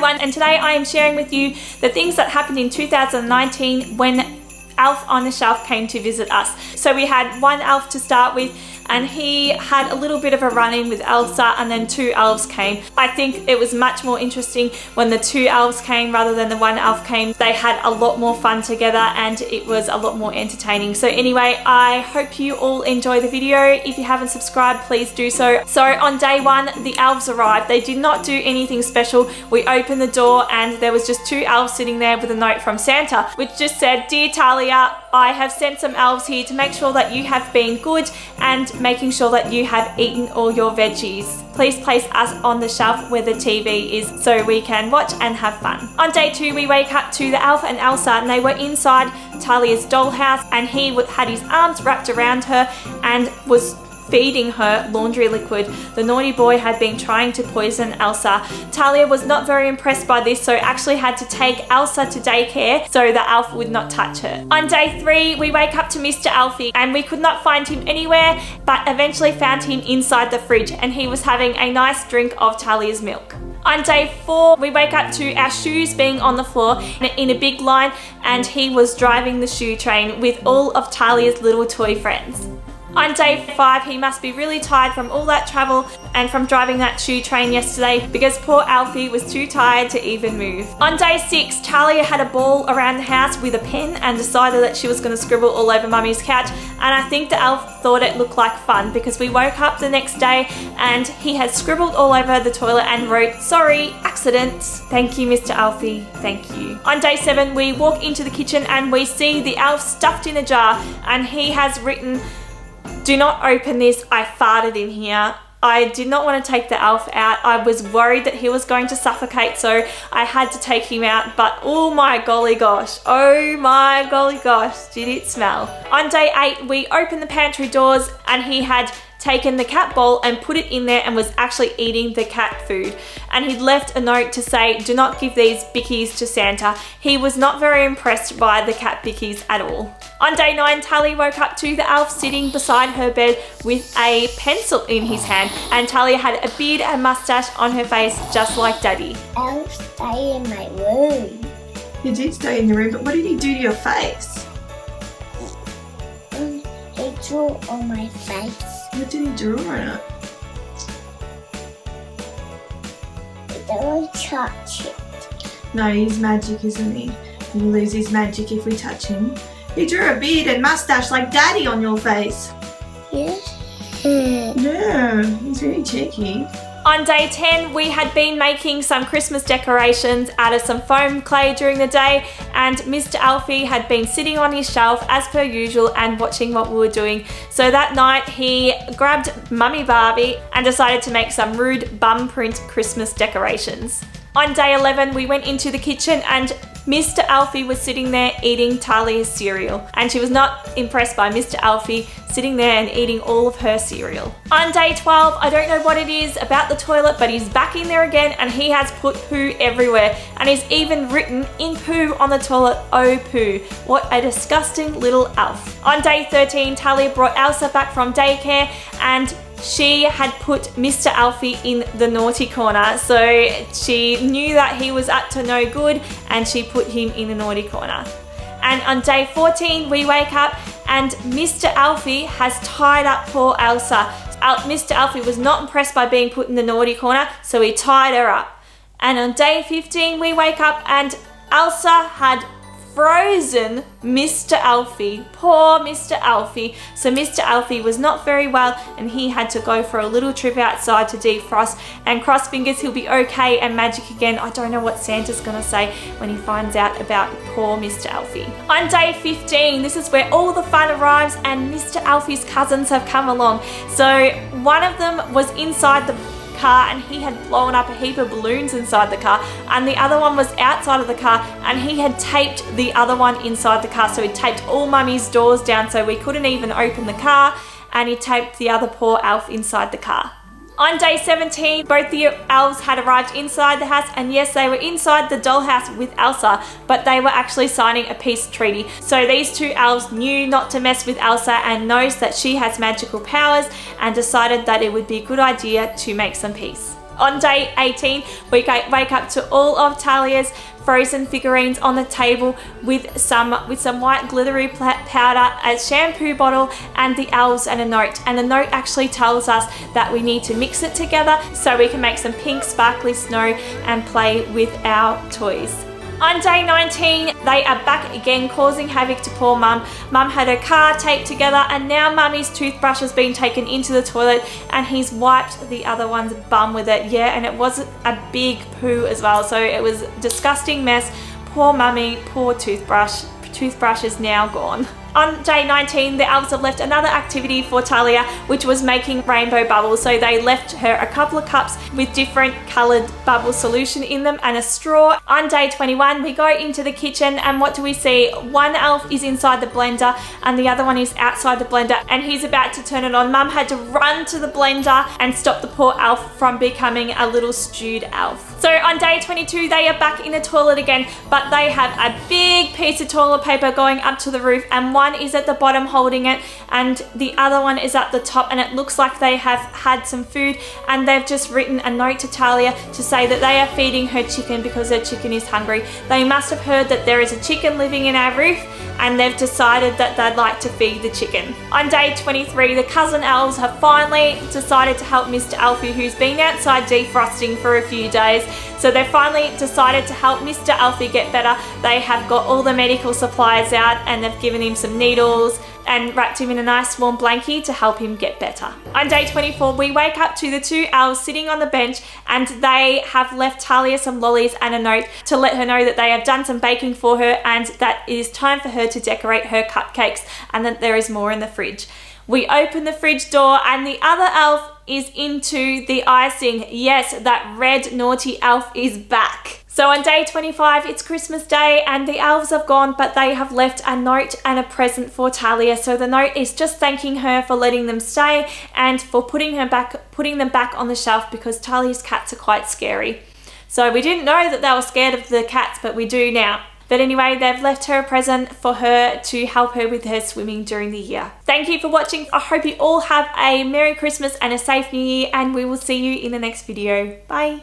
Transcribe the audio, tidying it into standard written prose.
everyone, and today I am sharing with you the things that happened in 2019 when Elf on the Shelf came to visit us. So we had one elf to start with, and he had a little bit of a run-in with Elsa, and then two elves came. I think it was much more interesting when the two elves came rather than the one elf came. They had a lot more fun together and it was a lot more entertaining. So anyway, I hope you all enjoy the video. If you haven't subscribed, please do so. So on day one, the elves arrived. They did not do anything special. We opened the door and there was just two elves sitting there with a note from Santa, which just said, "Dear Tahlia, I have sent some elves here to make sure that you have been good and making sure that you have eaten all your veggies. Please place us on the shelf where the TV is so we can watch and have fun." On day two, we wake up to the elf and Elsa, and they were inside Tahlia's dollhouse, and he had his arms wrapped around her and was feeding her laundry liquid. The naughty boy had been trying to poison Elsa. Tahlia was not very impressed by this, so actually had to take Elsa to daycare so the elf would not touch her. On day three, we wake up to Mr. Alfie, and we could not find him anywhere, but eventually found him inside the fridge, and he was having a nice drink of Tahlia's milk. On day four, we wake up to our shoes being on the floor in a big line, and he was driving the shoe train with all of Tahlia's little toy friends. On day five, he must be really tired from all that travel and from driving that shoe train yesterday, because poor Alfie was too tired to even move. On day six, Tahlia had a ball around the house with a pen and decided that she was going to scribble all over Mummy's couch, and I think the elf thought it looked like fun, because we woke up the next day and he had scribbled all over the toilet and wrote, "Sorry, accident." Thank you, Mr. Alfie, thank you. On day seven, we walk into the kitchen and we see the elf stuffed in a jar, and he has written, "Do not open this, I farted in here." I did not want to take the elf out. I was worried that he was going to suffocate, so I had to take him out, but oh my golly gosh, did it smell. On day eight, we opened the pantry doors and he had taken the cat bowl and put it in there and was actually eating the cat food. And he'd left a note to say, "Do not give these bickies to Santa." He was not very impressed by the cat bickies at all. On day nine, Tahlia woke up to the elf sitting beside her bed with a pencil in his hand, and Tahlia had a beard and mustache on her face just like Daddy. Elf stay in my room. He did stay in your room, but what did he do to your face? He drew on my face. What did he draw on it? Don't touch it. No, he's magic, isn't he? He loses magic if we touch him. He drew a beard and mustache like Daddy on your face. Yes. Yeah, he's really cheeky. On day 10, we had been making some Christmas decorations out of some foam clay during the day, and Mr. Alfie had been sitting on his shelf as per usual and watching what we were doing. So that night he grabbed Mummy Barbie and decided to make some rude bum print Christmas decorations. On day 11, we went into the kitchen and Mr. Alfie was sitting there eating Tahlia's cereal, and she was not impressed by Mr. Alfie sitting there and eating all of her cereal. On day 12, I don't know what it is about the toilet, but he's back in there again and he has put poo everywhere, and he's even written in poo on the toilet, "Oh poo." What a disgusting little elf. On day 13, Tahlia brought Elsa back from daycare and she had put Mr. Alfie in the naughty corner, so she knew that he was up to no good and she put him in the naughty corner. And on day 14, we wake up and Mr. Alfie has tied up poor Elsa. Mr. Alfie was not impressed by being put in the naughty corner, so he tied her up. And on day 15, we wake up and Elsa had frozen Mr. Alfie. Poor Mr. Alfie. So Mr. Alfie was not very well and he had to go for a little trip outside to defrost, and cross fingers he'll be okay and magic again. I don't know what Santa's gonna say when he finds out about poor Mr. Alfie. On day 15, this is where all the fun arrives and Mr. Alfie's cousins have come along. So one of them was inside the car and he had blown up a heap of balloons inside the car, and the other one was outside of the car and he had taped the other one inside the car. So he taped all Mummy's doors down so we couldn't even open the car, and he taped the other poor elf inside the car. On day 17, both the elves had arrived inside the house, and yes, they were inside the dollhouse with Elsa, but they were actually signing a peace treaty. So these two elves knew not to mess with Elsa and knows that she has magical powers, and decided that it would be a good idea to make some peace. On day 18, we wake up to all of Tahlia's frozen figurines on the table with some white glittery powder, a shampoo bottle, and the elves and a note. And the note actually tells us that we need to mix it together so we can make some pink sparkly snow and play with our toys. On day 19, they are back again, causing havoc to poor Mum. Mum had her car taped together, and now Mummy's toothbrush has been taken into the toilet and he's wiped the other one's bum with it. Yeah, and it was a big poo as well, so it was a disgusting mess. Poor Mummy, poor toothbrush. Toothbrush is now gone. On day 19, the elves have left another activity for Tahlia, which was making rainbow bubbles. So they left her a couple of cups with different coloured bubble solution in them and a straw. On day 21, we go into the kitchen, and what do we see? One elf is inside the blender and the other one is outside the blender, and he's about to turn it on. Mum had to run to the blender and stop the poor elf from becoming a little stewed elf. So on day 22, they are back in the toilet again, but they have a big piece of toilet paper going up to the roof, and one is at the bottom holding it and the other one is at the top, and it looks like they have had some food, and they've just written a note to Tahlia to say that they are feeding her chicken because her chicken is hungry. They must have heard that there is a chicken living in our roof, and they've decided that they'd like to feed the chicken. On day 23, the cousin elves have finally decided to help Mr. Alfie, who's been outside defrosting for a few days. So they finally decided to help Mr. Alfie get better. They have got all the medical supplies out, and they've given him some needles and wrapped him in a nice warm blankie to help him get better. On day 24, we wake up to the two elves sitting on the bench, and they have left Tahlia some lollies and a note to let her know that they have done some baking for her and that it is time for her to decorate her cupcakes and that there is more in the fridge. We open the fridge door and the other elf is into the icing. Yes, that red naughty elf is back. So on day 25, it's Christmas Day and the elves have gone, but they have left a note and a present for Tahlia. So the note is just thanking her for letting them stay and for putting them back on the shelf, because Tahlia's cats are quite scary. So we didn't know that they were scared of the cats, but we do now. But anyway, they've left her a present for her to help her with her swimming during the year. Thank you for watching. I hope you all have a Merry Christmas and a safe New Year, and we will see you in the next video. Bye.